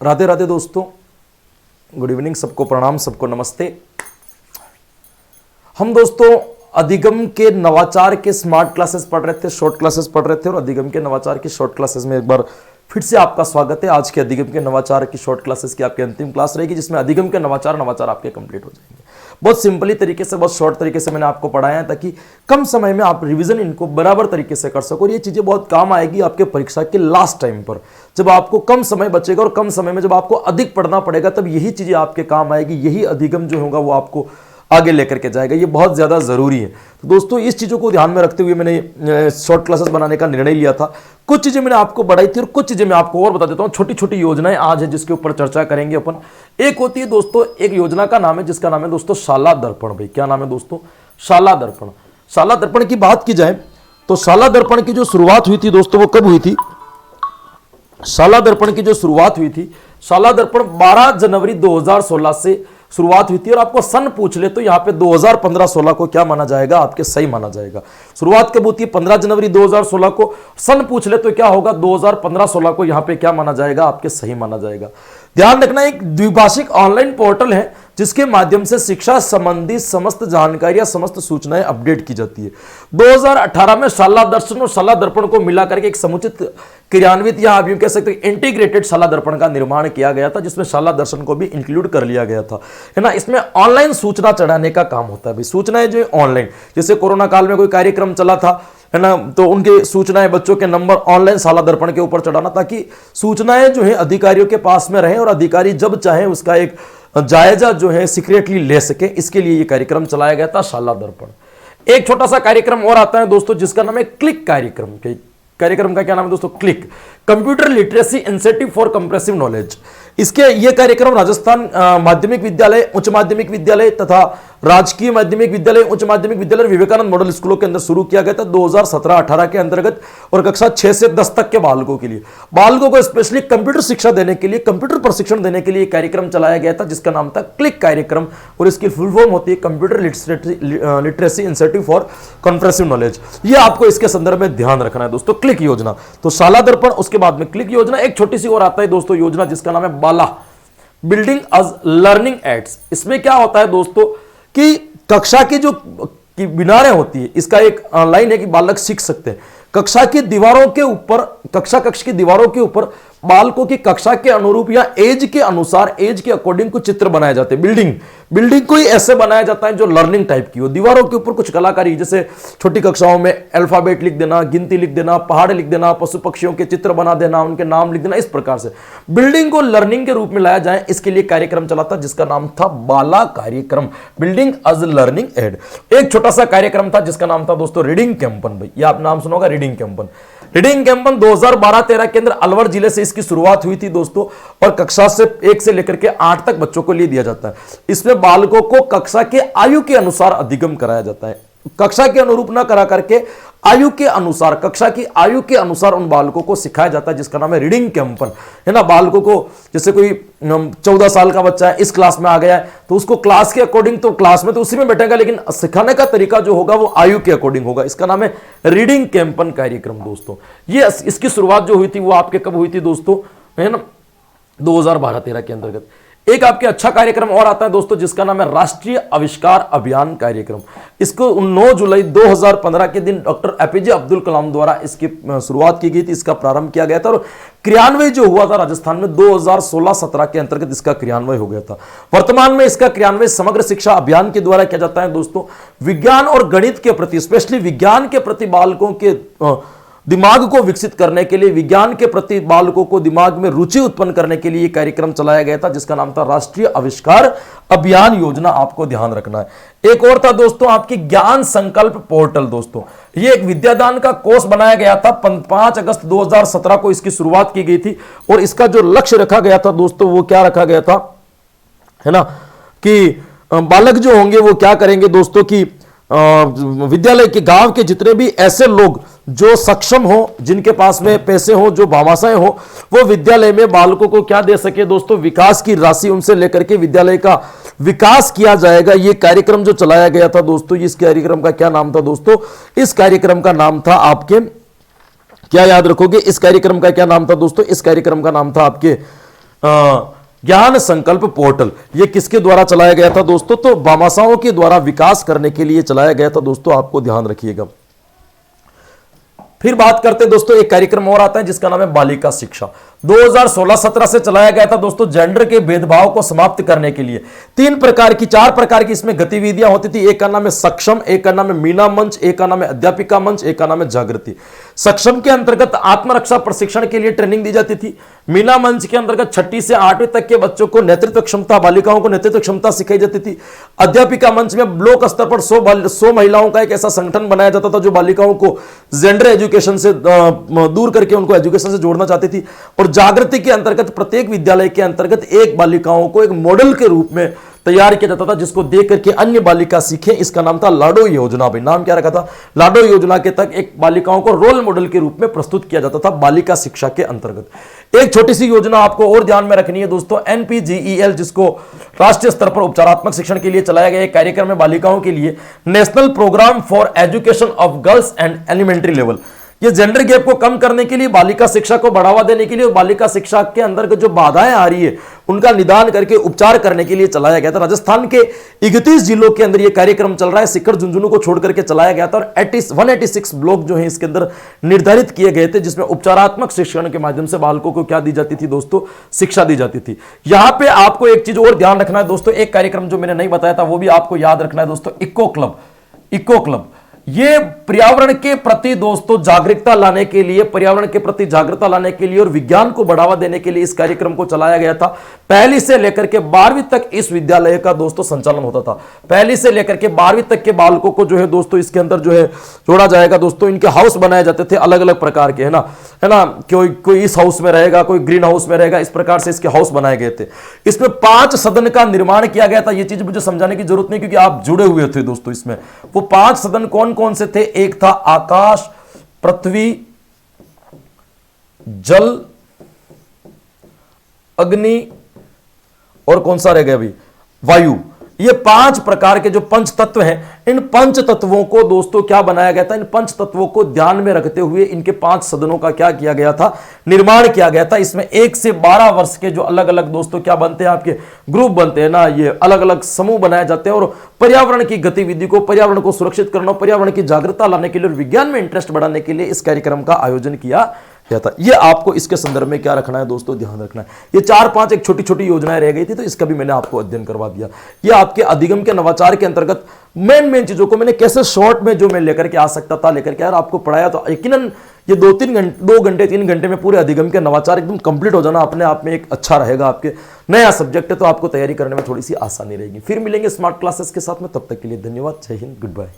राधे राधे दोस्तों, good evening, सबको प्रणाम, सबको नमस्ते। हम दोस्तों अधिगम के नवाचार के स्मार्ट क्लासेस पढ़ रहे थे, शॉर्ट क्लासेस पढ़ रहे थे, और अधिगम के नवाचार की शॉर्ट क्लासेस में एक बार फिर से आपका स्वागत है। आज के अधिगम के नवाचार की शॉर्ट क्लासेस की आपकी अंतिम क्लास रहेगी, जिसमें अधिगम के नवाचार आपके कंप्लीट हो जाएंगे। बहुत सिंपली तरीके से, बहुत शॉर्ट तरीके से मैंने आपको पढ़ाया है, ताकि कम समय में आप रिवीजन इनको बराबर तरीके से कर सको। और ये चीजें बहुत काम आएगी आपके परीक्षा के लास्ट टाइम पर, जब आपको कम समय बचेगा और कम समय में जब आपको अधिक पढ़ना पड़ेगा, तब यही चीजें आपके काम आएगी। यही अधिगम जो होगा वो आपको आगे लेकर के जाएगा। ये बहुत ज्यादा जरूरी है। तो दोस्तों इस चीजों को ध्यान में रखते हुए मैंने शॉर्ट क्लासेस बनाने का निर्णय लिया था। कुछ चीजें मैंने आपको बढ़ाई थी और कुछ चीजें मैं आपको और बता देता हूं। छोटी छोटी योजनाएं आज है जिसके ऊपर चर्चा करेंगे अपन। एक होती है दोस्तों, एक योजना का नाम है जिसका नाम है दोस्तों शाला दर्पण। भाई क्या नाम है दोस्तों? शाला दर्पण। शाला दर्पण की बात की जाए तो शाला दर्पण की जो शुरुआत हुई थी दोस्तों, वो कब हुई थी? शाला दर्पण की जो शुरुआत हुई थी, शाला दर्पण 12 जनवरी 2016 से शुरुआत हुई थी। और आपको सन पूछ ले तो यहां पे 2015-16 को क्या माना जाएगा? आपके सही माना जाएगा। शुरुआत कब होती है? 15 जनवरी 2016 को। सन पूछ ले तो क्या होगा? 2015-16 को यहां पे क्या माना जाएगा? आपके सही माना जाएगा। ध्यान रखना, एक द्विभाषिक ऑनलाइन पोर्टल है जिसके माध्यम से शिक्षा संबंधी समस्त जानकारियां, समस्त सूचनाएं अपडेट की जाती है। 2018 में शाला दर्शन और शाला दर्पण को मिलाकर के एक समुचित क्रियान्वित, या आप यूं कह सकते हैं इंटीग्रेटेड शाला दर्पण का निर्माण किया गया था, जिसमें शाला दर्शन को भी इंक्लूड कर लिया गया था, है ना। इसमें ऑनलाइन सूचना चढ़ाने का काम होता है। भाई सूचनाएं जो ऑनलाइन, जैसे कोरोना काल में कोई कार्यक्रम चला था, है ना, तो उनके सूचनाएं, बच्चों के नंबर ऑनलाइन शाला दर्पण के ऊपर चढ़ाना, ताकि सूचनाएं जो है अधिकारियों के पास में रहे और अधिकारी जब चाहे उसका एक जायजा जो है सीक्रेटली ले सके। इसके लिए यह कार्यक्रम चलाया गया था, शाला दर्पण। एक छोटा सा कार्यक्रम और आता है दोस्तों, जिसका नाम है क्लिक कार्यक्रम। कार्यक्रम का क्या नाम है दोस्तों? Click, computer literacy incentive for compressive knowledge. इसके ये कार्यक्रम राजस्थान माध्यमिक विद्यालय, उच्च माध्यमिक विद्यालय तथा राजकीय माध्यमिक विद्यालय, उच्च माध्यमिक विद्यालय, विवेकानंद मॉडल स्कूलों के अंदर शुरू किया गया था 2017-18 के अंतर्गत, और कक्षा 6 से 10 तक के बालकों के लिए, बालकों को स्पेशली कंप्यूटर शिक्षा देने के लिए, कंप्यूटर प्रशिक्षण देने के लिए कार्यक्रम चलाया गया था, जिसका नाम था क्लिक कार्यक्रम। और इसकी फुल फॉर्म होती है computer literacy incentive for compressive knowledge. ये आपको इसके संदर्भ में ध्यान रखना है दोस्तों। क्लिक योजना, तो शाला दर्पण, उसके बाद में क्लिक योजना। एक छोटी सी और आता है दोस्तों योजना, जिसका नाम है बाला, बिल्डिंग अज लर्निंग एड्स। इसमें क्या होता है दोस्तों कि कक्षा की जो मीनारें होती है, इसका एक लाइन है कि बालक सीख सकते हैं। कक्षा की दीवारों के ऊपर, कक्ष की दीवारों के ऊपर बालकों की कक्षा के अनुरूप या एज के अनुसार, एज के अकॉर्डिंग कुछ चित्र बनाए जाते हैं। बिल्डिंग को ही ऐसे बनाया जाता है जो लर्निंग टाइप की हो। दीवारों के ऊपर कुछ कलाकारी, जैसे छोटी कक्षाओं में अल्फाबेट लिख देना, गिनती लिख देना, पहाड़ लिख देना, पशु पक्षियों के चित्र बना देना, उनके नाम लिख देना। इस प्रकार से बिल्डिंग को लर्निंग के रूप में लाया जाए, इसके लिए कार्यक्रम चला था, जिसका नाम था बाला कार्यक्रम, बिल्डिंग अज लर्निंग एड। एक छोटा सा कार्यक्रम था जिसका नाम था दोस्तों रीडिंग कैंपन। भाई ये आप नाम सुनोगा, रीडिंग कैंपन। रीडिंग कैंपन 2012-13 के अंदर अलवर जिले से इसकी शुरुआत हुई थी दोस्तों, और कक्षा से 1 से लेकर के 8 तक बच्चों को लिए दिया जाता है। इसमें बालकों को कक्षा के आयु के अनुसार अधिगम कराया जाता है। कक्षा के अनुरूप ना करा करके आयु के अनुसार, कक्षा की आयु के अनुसार उन बालकों को सिखाया जाता है, जिसका नाम है रीडिंग कैंपन, है ना। बालकों को, जैसे कोई 14 साल का बच्चा है, इस क्लास में आ गया है, तो उसको क्लास के अकॉर्डिंग, तो क्लास में तो उसी में बैठेगा, लेकिन सिखाने का तरीका जो होगा वो आयु के अकॉर्डिंग होगा। इसका नाम है रीडिंग कैंपन कार्यक्रम दोस्तों। ये इसकी शुरुआत जो हुई थी वो आपके कब हुई थी दोस्तों? है ना, 2012-13 के अंतर्गत। एक आपके अच्छा कार्यक्रम और आता है दोस्तों, जिसका नाम है राष्ट्रीय आविष्कार अभियान कार्यक्रम। इसको 9 जुलाई 2015 के दिन डॉक्टर एपीजे अब्दुल कलाम द्वारा इसकी शुरुआत की गई थी, इसका प्रारंभ किया गया था, और क्रियान्वय जो हुआ था राजस्थान में 2016-17 के अंतर्गत इसका क्रियान्वय हो गया था। वर्तमान में इसका क्रियान्वय समग्र शिक्षा अभियान के द्वारा किया जाता है दोस्तों। विज्ञान और गणित के प्रति, स्पेशली विज्ञान के प्रति बालकों के दिमाग को विकसित करने के लिए, विज्ञान के प्रति बालकों को दिमाग में रुचि उत्पन्न करने के लिए कार्यक्रम चलाया गया था, जिसका नाम था राष्ट्रीय आविष्कार अभियान योजना। आपको ध्यान रखना है। एक और था दोस्तों आपकी ज्ञान संकल्प पोर्टल। दोस्तों ये एक विद्यादान का कोर्स बनाया गया था। 5 अगस्त 2017 को इसकी शुरुआत की गई थी, और इसका जो लक्ष्य रखा गया था दोस्तों, वो क्या रखा गया था, है ना, कि बालक जो होंगे वो क्या करेंगे दोस्तों, कि विद्यालय के गांव के जितने भी ऐसे लोग जो सक्षम हो, जिनके पास में पैसे हो, जो भामाशाएं हो, वो विद्यालय में बालकों को क्या दे सके दोस्तों, विकास की राशि उनसे लेकर के विद्यालय का विकास किया जाएगा। ये कार्यक्रम जो चलाया गया था दोस्तों, इस कार्यक्रम का क्या नाम था दोस्तों? इस कार्यक्रम का नाम था आपके, क्या याद रखोगे, इस कार्यक्रम का क्या नाम था दोस्तों? इस कार्यक्रम का नाम था आपके ज्ञान संकल्प पोर्टल, ये किसके द्वारा चलाया गया था दोस्तों? तो भामाशाहों के द्वारा विकास करने के लिए चलाया गया था दोस्तों, आपको ध्यान रखिएगा। फिर बात करते हैं दोस्तों, एक कार्यक्रम और आता है जिसका नाम है बालिका शिक्षा। 2016-17 से चलाया गया था दोस्तों, जेंडर के भेदभाव को समाप्त करने के लिए। चार प्रकार की इसमें गतिविधियां होती थी। एक का नाम है सक्षम, एक का नाम है मीना मंच, एक का नाम है अध्यापिका मंच, एक का नाम है जागृति। सक्षम के अंतर्गत आत्मरक्षा प्रशिक्षण के लिए ट्रेनिंग दी जाती थी। मीना मंच के अंतर्गत 6ठी से 8वीं तक के बच्चों को नेतृत्व क्षमता, बालिकाओं को नेतृत्व क्षमता सिखाई जाती थी। अध्यापिका मंच में ब्लॉक स्तर पर 100 महिलाओं का एक ऐसा संगठन बनाया जाता था जो बालिकाओं को जेंडर एजुकेशन से दूर करके उनको एजुकेशन से जोड़ना चाहती थी। और जागृति के अंतर्गत प्रत्येक विद्यालय के अंतर्गत एक बालिकाओं को एक मॉडल के रूप में तैयार किया जाता था जिसको देख करके अन्य बालिका सीखे। इसका नाम था लाडो योजना। भाई नाम क्या रखा था? लाडो योजना के तक एक बालिकाओं को रोल मॉडल के रूप में प्रस्तुत किया जाता था बालिका शिक्षा के अंतर्गत। एक छोटी सी योजना आपको और ध्यान में रखनी है दोस्तों, NPGEL, जिसको राष्ट्रीय स्तर पर उपचारात्मक शिक्षण के लिए चलाया गया एक कार्यक्रम है बालिकाओं के लिए, national programme for education of girls and elementary level. ये जेंडर गैप को कम करने के लिए, बालिका शिक्षा को बढ़ावा देने के लिए और बालिका शिक्षा के अंदर जो बाधाएं आ रही है उनका निदान करके उपचार करने के लिए चलाया गया था। राजस्थान के 31 जिलों के अंदर यह कार्यक्रम चल रहा है। सीकर झुंझुनू को छोड़ करके चलाया गया था और 186 ब्लॉक जो है इसके अंदर निर्धारित किए गए थे, जिसमें उपचारात्मक शिक्षण के माध्यम से बालकों को क्या दी जाती थी दोस्तों? शिक्षा दी जाती थी। यहां पर आपको एक चीज और ध्यान रखना है दोस्तों, एक कार्यक्रम जो मैंने नहीं बताया था वो भी आपको याद रखना है दोस्तों, इको क्लब। इको क्लब ये पर्यावरण के प्रति दोस्तों जागरूकता लाने के लिए, पर्यावरण के प्रति जागरूकता लाने के लिए और विज्ञान को बढ़ावा देने के लिए इस कार्यक्रम को चलाया गया था। पहली से लेकर के 12वीं तक इस विद्यालय का दोस्तों संचालन होता था। पहली से लेकर के 12वीं तक के बालकों को जो है दोस्तों इसके अंदर जो है जोड़ा जाएगा दोस्तों। इनके हाउस बनाए जाते थे अलग अलग प्रकार के, है ना। कोई इस हाउस में रहेगा, कोई ग्रीन हाउस में रहेगा, इस प्रकार से इसके हाउस बनाए गए थे। इसमें 5 सदन का निर्माण किया गया था। ये चीज मुझे समझाने की जरूरत नहीं क्योंकि आप जुड़े हुए थे दोस्तों इसमें। वो 5 सदन कौन कौन से थे? एक था आकाश, पृथ्वी, जल, अग्नि और कौन सा रह गया अभी? वायु। ये 5 प्रकार के जो पंच तत्व हैं, इन पंच तत्वों को दोस्तों क्या बनाया गया था? इन पंच तत्वों को ध्यान में रखते हुए इनके 5 सदनों का क्या किया गया था? निर्माण किया गया था। इसमें 1 से 12 वर्ष के जो अलग अलग दोस्तों क्या बनते हैं? आपके ग्रुप बनते हैं ना, ये अलग अलग समूह बनाए जाते हैं और पर्यावरण की गतिविधि को, पर्यावरण को सुरक्षित करना, पर्यावरण की जागरूकता लाने के लिए और विज्ञान में इंटरेस्ट बढ़ाने के लिए इस कार्यक्रम का आयोजन किया गया था। ये आपको इसके संदर्भ में क्या रखना है दोस्तों? ध्यान रखना है। ये 4-5 एक छोटी छोटी योजनाएं रह गई थी तो इसका भी मैंने आपको अध्ययन करवा दिया। ये आपके अधिगम के नवाचार के अंतर्गत मेन चीजों को मैंने कैसे शॉर्ट में जो मैं लेकर के आ सकता था लेकर के यार आपको पढ़ाया। तो यकीनन ये 2 घंटे 3 घंटे में पूरे अधिगम के नवाचार एकदम कंप्लीट हो जाना अपने आप में एक अच्छा रहेगा। आपके नया सब्जेक्ट है तो आपको तैयारी करने में थोड़ी सी आसानी रहेगी। फिर मिलेंगे स्मार्ट क्लासेस के साथ में, तब तक के लिए धन्यवाद। जय हिंद, गुड बाय।